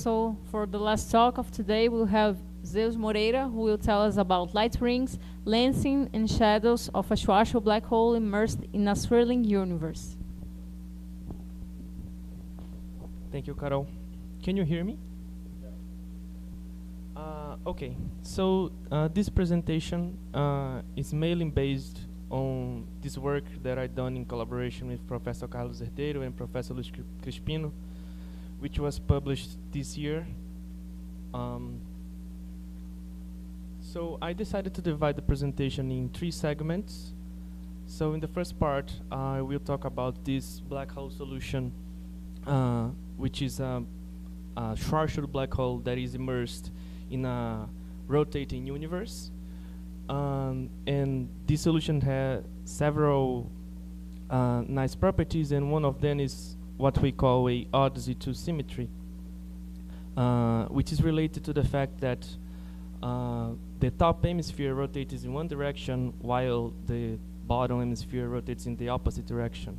so for the last talk of today, we'll have Zeus Moreira, who will tell us about light rings, lensing, and shadows of a Schwarzschild black hole immersed in a swirling universe. Thank you, Carol. Can you hear me? Okay, so this presentation is mainly based on this work that I've done in collaboration with Professor Carlos Herdeiro and Professor Luis Crispino, which was published this year. So I decided to divide the presentation in 3 segments. So in the first part, I will talk about this black hole solution, which is a Schwarzschild black hole that is immersed in a rotating universe. And this solution has several nice properties, and one of them is what we call a odd Z2 symmetry, which is related to the fact that the top hemisphere rotates in one direction while the bottom hemisphere rotates in the opposite direction.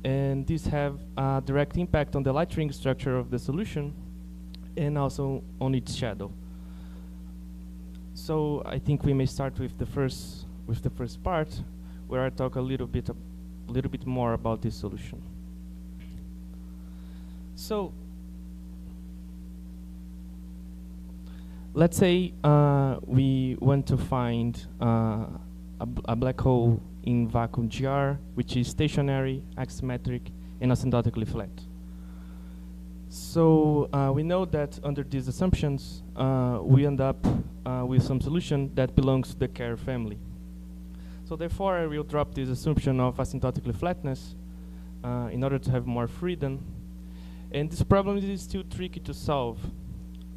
And this have a direct impact on the light ring structure of the solution and also on its shadow. So I think we may start with the first part, where I talk a little bit more about this solution. So let's say we want to find a black hole in vacuum GR, which is stationary, axisymmetric, and asymptotically flat. So we know that under these assumptions, we end up with some solution that belongs to the Kerr family. So therefore, I will drop this assumption of asymptotically flatness in order to have more freedom. And this problem is still tricky to solve.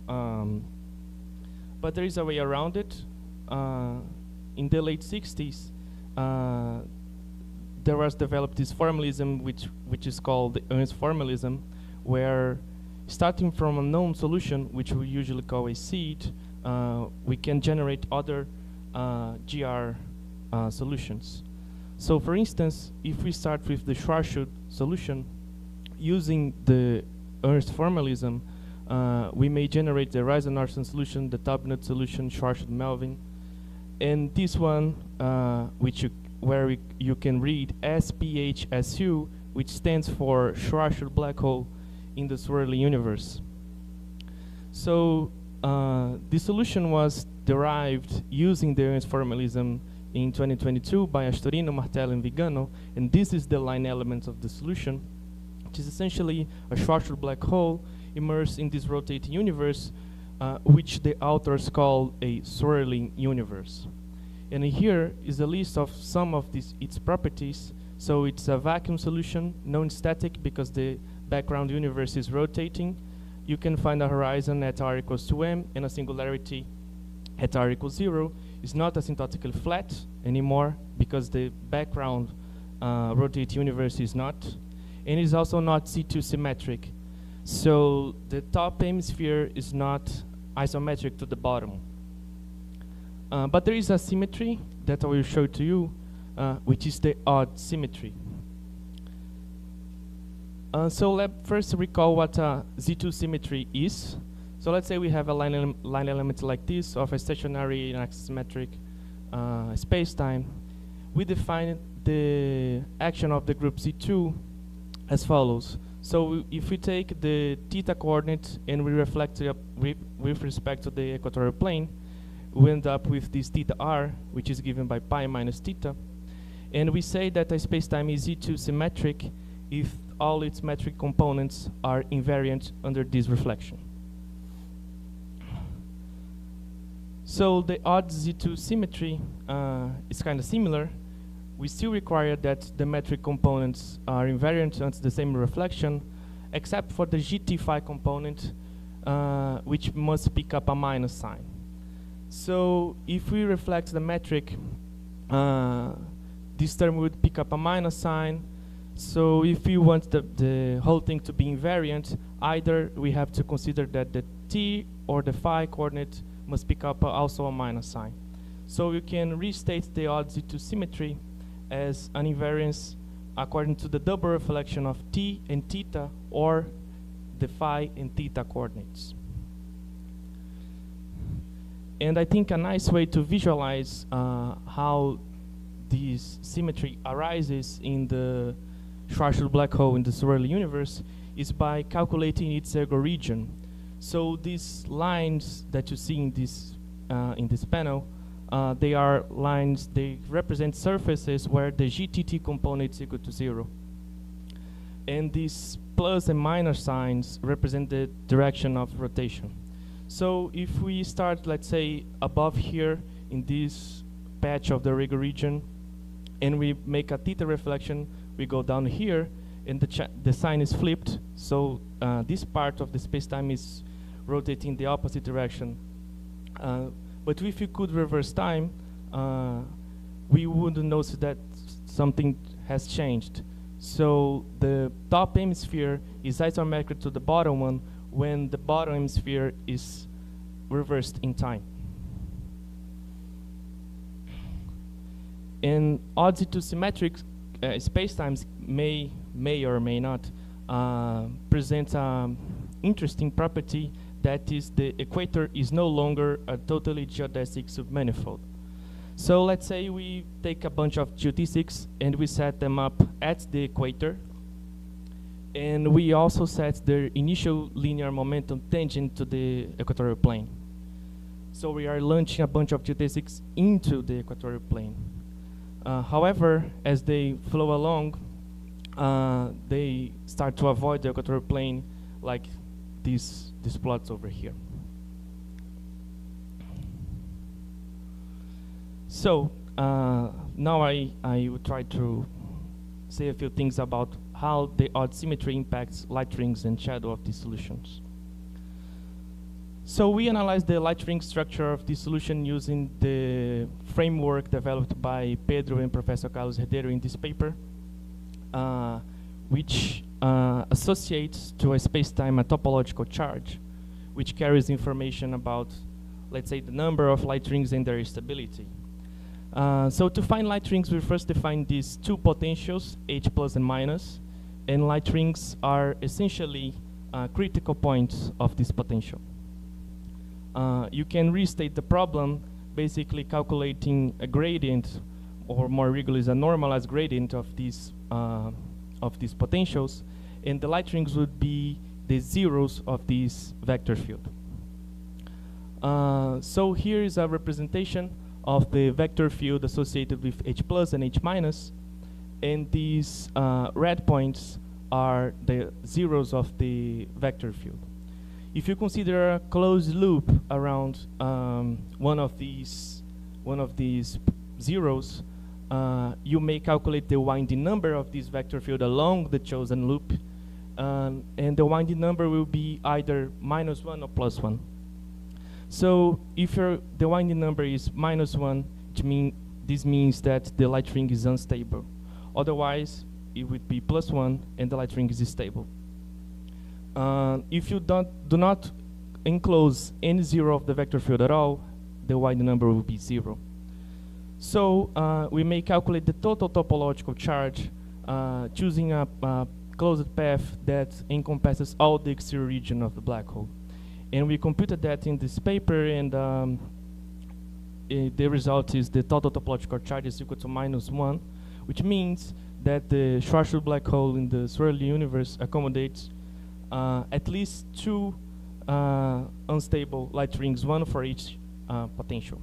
But there is a way around it. In the late 60s, there was developed this formalism which is called the Ernst formalism, where starting from a known solution, which we usually call a seed, we can generate other GR solutions. So for instance, if we start with the Schwarzschild solution, using the Ernst formalism, we may generate the Reisen-Larsen solution, the Tobnut solution, Schwarzschild-Melvin, and this one, where you can read SPHSU, which stands for Schwarzschild black hole in the swirling universe. So this solution was derived using the Ernst formalism in 2022 by Astorino, Martello, and Vigano, and this is the line element of the solution, which is essentially a Schwarzschild black hole immersed in this rotating universe, which the authors call a swirling universe. And here is a list of some of its properties. So it's a vacuum solution, non-static because the background universe is rotating. You can find a horizon at r equals to m and a singularity at r equals 0. It's not asymptotically flat anymore because the background rotating universe is not. And it's also not Z2 symmetric. So the top hemisphere is not isometric to the bottom. But there is a symmetry that I will show to you, which is the odd symmetry. So let's first recall what Z2 symmetry is. So let's say we have a line element like this of a stationary and axisymmetric space-time. We define the action of the group Z2 as follows. So if we take the theta coordinate and we reflect it with respect to the equatorial plane, we end up with this theta r, which is given by pi minus theta. And we say that a spacetime is Z2 symmetric if all its metric components are invariant under this reflection. So the odd Z2 symmetry is kind of similar. We still require that the metric components are invariant under the same reflection, except for the GT phi component, which must pick up a minus sign. So if we reflect the metric, this term would pick up a minus sign. So if we want the whole thing to be invariant, either we have to consider that the t or the phi coordinate must pick up also a minus sign. So you can restate the odd Z2 symmetry as an invariance according to the double reflection of t and theta, or the phi and theta coordinates. And I think a nice way to visualize how this symmetry arises in the Schwarzschild black hole in the swirling universe is by calculating its ergo region. So these lines that you see in this panel, they are lines, they represent surfaces where the GTT component is equal to 0. And these plus and minus signs represent the direction of rotation. So if we start, let's say, above here in this patch of the ergo region, and we make a theta reflection, we go down here, and the sign is flipped. So this part of the space-time is rotating the opposite direction. But if you could reverse time, we would notice that something has changed. So the top hemisphere is isometric to the bottom one when the bottom hemisphere is reversed in time. And odd-Z2 symmetric spacetimes may or may not present an interesting property, that is the equator is no longer a totally geodesic submanifold. So let's say we take a bunch of geodesics and we set them up at the equator, and we also set their initial linear momentum tangent to the equatorial plane. So we are launching a bunch of geodesics into the equatorial plane. However, as they flow along, they start to avoid the equatorial plane, like these plots over here. So now I will try to say a few things about how the odd symmetry impacts light rings and shadow of these solutions. So we analyzed the light ring structure of this solution using the framework developed by Pedro and Professor Carlos Herdeiro in this paper, which associates to a space-time a topological charge, which carries information about, let's say, the number of light rings and their stability. So to find light rings, we first define these two potentials, H plus and minus, and light rings are essentially critical points of this potential. You can restate the problem basically calculating a gradient, or more regularly a normalized gradient of these potentials, and the light rings would be the zeros of this vector field. So here is a representation of the vector field associated with H plus and H minus, and these red points are the zeros of the vector field. If you consider a closed loop around one of these zeros, you may calculate the winding number of this vector field along the chosen loop, and the winding number will be either -1 or +1. So if the winding number is -1, this means that the light ring is unstable. Otherwise, it would be +1 and the light ring is stable. If you do not enclose any zero of the vector field at all, the winding number will be 0. So we may calculate the total topological charge choosing a closed path that encompasses all the exterior region of the black hole. And we computed that in this paper, and the result is the total topological charge is equal to -1, which means that the Schwarzschild black hole in the swirling universe accommodates at least 2 unstable light rings, 1 for each potential.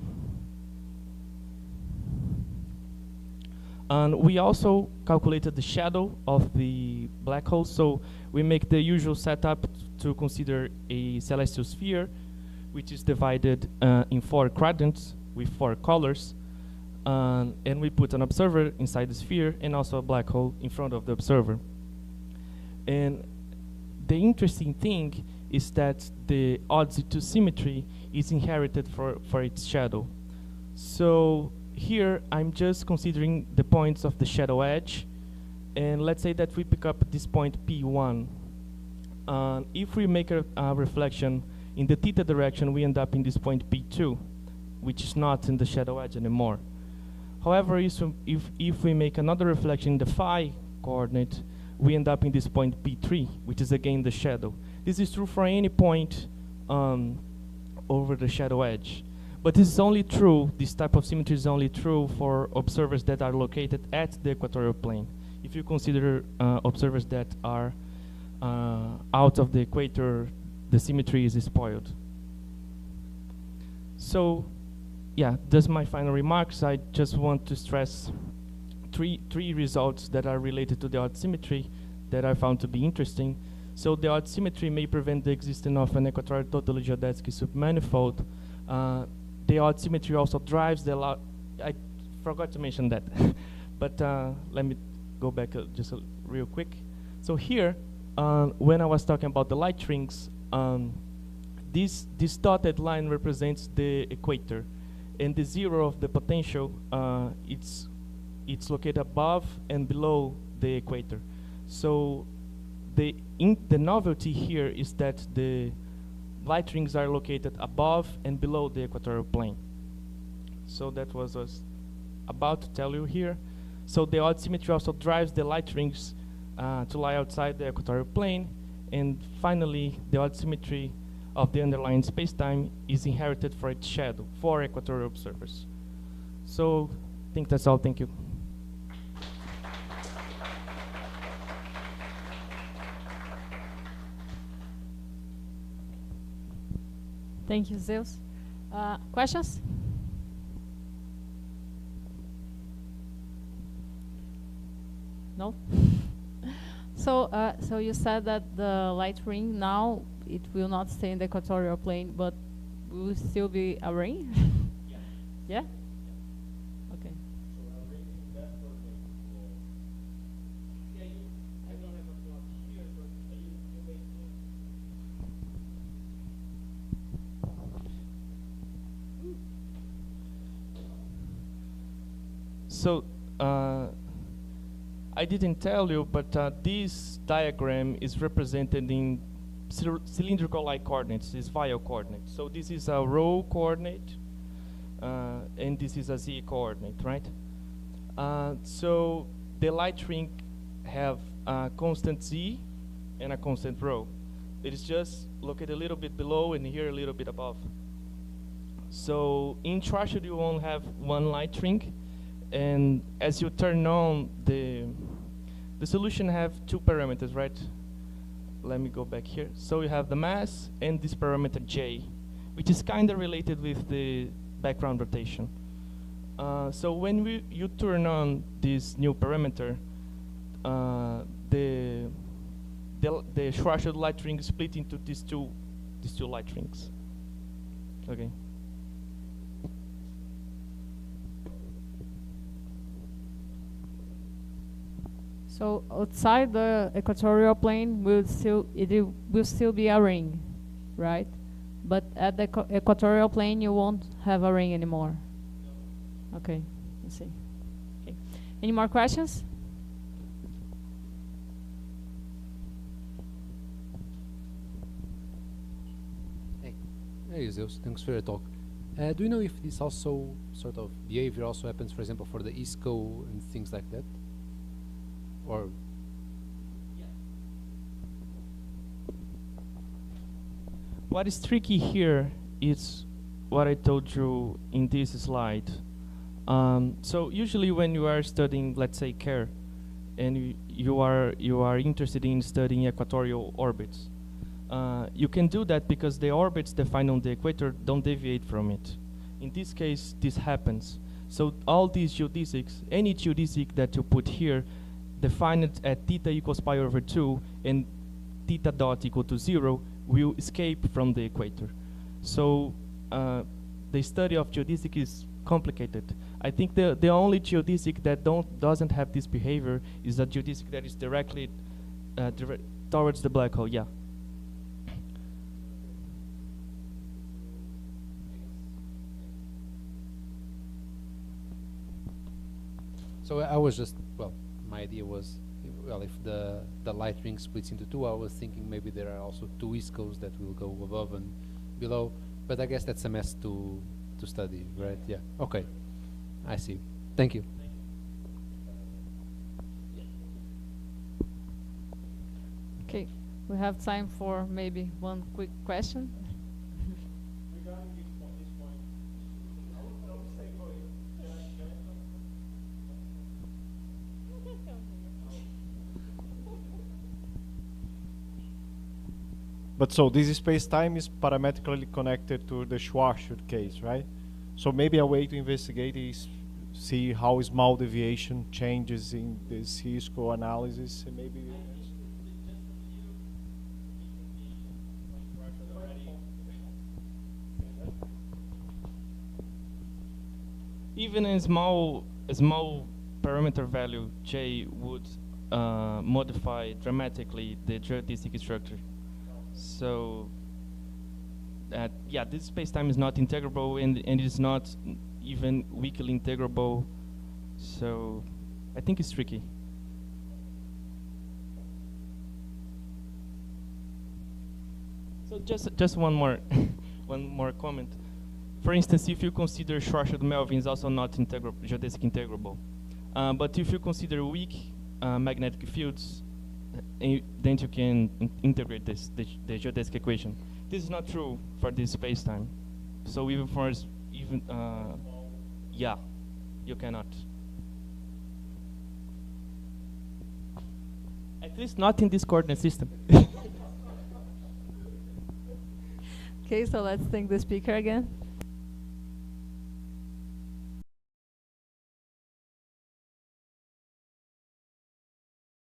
And we also calculated the shadow of the black hole. So we make the usual setup to consider a celestial sphere, which is divided in 4 quadrants with 4 colors. And we put an observer inside the sphere and also a black hole in front of the observer. And the interesting thing is that the odd-Z2 symmetry is inherited for its shadow. So here I'm just considering the points of the shadow edge, and let's say that we pick up this point P1. If we make a reflection in the theta direction, we end up in this point P2, which is not in the shadow edge anymore. However, if we make another reflection in the phi coordinate, we end up in this point P3, which is again the shadow. This is true for any point over the shadow edge. But this is only true, this type of symmetry is only true for observers that are located at the equatorial plane. If you consider observers that are out of the equator, the symmetry is spoiled. So, yeah, that's my final remarks. I just want to stress three results that are related to the odd symmetry that I found to be interesting. So the odd symmetry may prevent the existence of an equatorial totally geodesic submanifold. The odd symmetry also drives the I forgot to mention that, but let me go back just real quick. So here, when I was talking about the light rings, this dotted line represents the equator, and the zero of the potential, it's located above and below the equator. So the novelty here is that the light rings are located above and below the equatorial plane. So that was about to tell you here. So the odd symmetry also drives the light rings to lie outside the equatorial plane. And finally, the odd symmetry of the underlying spacetime is inherited for its shadow for equatorial observers. So I think that's all. Thank you. Thank you, Zeus. Questions? No? So you said that the light ring now, it will not stay in the equatorial plane, but will still be a ring? Yeah? Yeah? Okay. So a ring in that coordinate. Yeah, I don't have a plot here, but you may So I didn't tell you, but this diagram is represented in cylindrical-like coordinates, is vial coordinates. So this is a rho coordinate, and this is a z coordinate, right? So the light ring have a constant z and a constant rho. It is just located a little bit below and here a little bit above. So in Schwarzschild you only have one light ring, and as you turn on the solution have two parameters, right? Let me go back here. So you have the mass and this parameter J, which is kind of related with the background rotation. So when you turn on this new parameter, the Schwarzschild light ring is split into these two light rings. Okay. So outside the equatorial plane will it will still be a ring, right? But at the equatorial plane you won't have a ring anymore. Okay, let's see. Okay. Any more questions? Hey Zeus, thanks for your talk. Do you know if this also sort of behavior also happens, for example, for the ISCO and things like that? Or what is tricky here is what I told you in this slide. So usually when you are studying, let's say, care, and you are interested in studying equatorial orbits, you can do that because the orbits defined on the equator don't deviate from it. In this case, this happens. So all these geodesics, any geodesic that you put here, defined at theta equals pi over 2 and theta dot equal to 0 will escape from the equator. So the study of geodesic is complicated. I think the only geodesic that doesn't have this behavior is a geodesic that is directly towards the black hole. Yeah. so I was just, well, my idea was, well, if the light ring splits into two, I was thinking maybe there are also two ISCOs that will go above and below, but I guess that's a mess to study, right? Yeah. Okay. I see. Thank you. Okay, we have time for maybe one quick question. Regarding this point, I would say for you, but so this space-time is parametrically connected to the Schwarzschild case, right? So maybe a way to investigate is see how small deviation changes in the C-score analysis, and maybe. Even a small parameter value J would modify dramatically the geodesic structure. So yeah, this space-time is not integrable, and it is not even weakly integrable. So I think it's tricky. So just one more one more comment. For instance, if you consider Schwarzschild Melvin is also not geodesic integrable, but if you consider weak magnetic fields, then you can integrate the geodesic equation. This is not true for this space-time. So even for yeah, you cannot. At least not in this coordinate system. Okay, so let's thank the speaker again.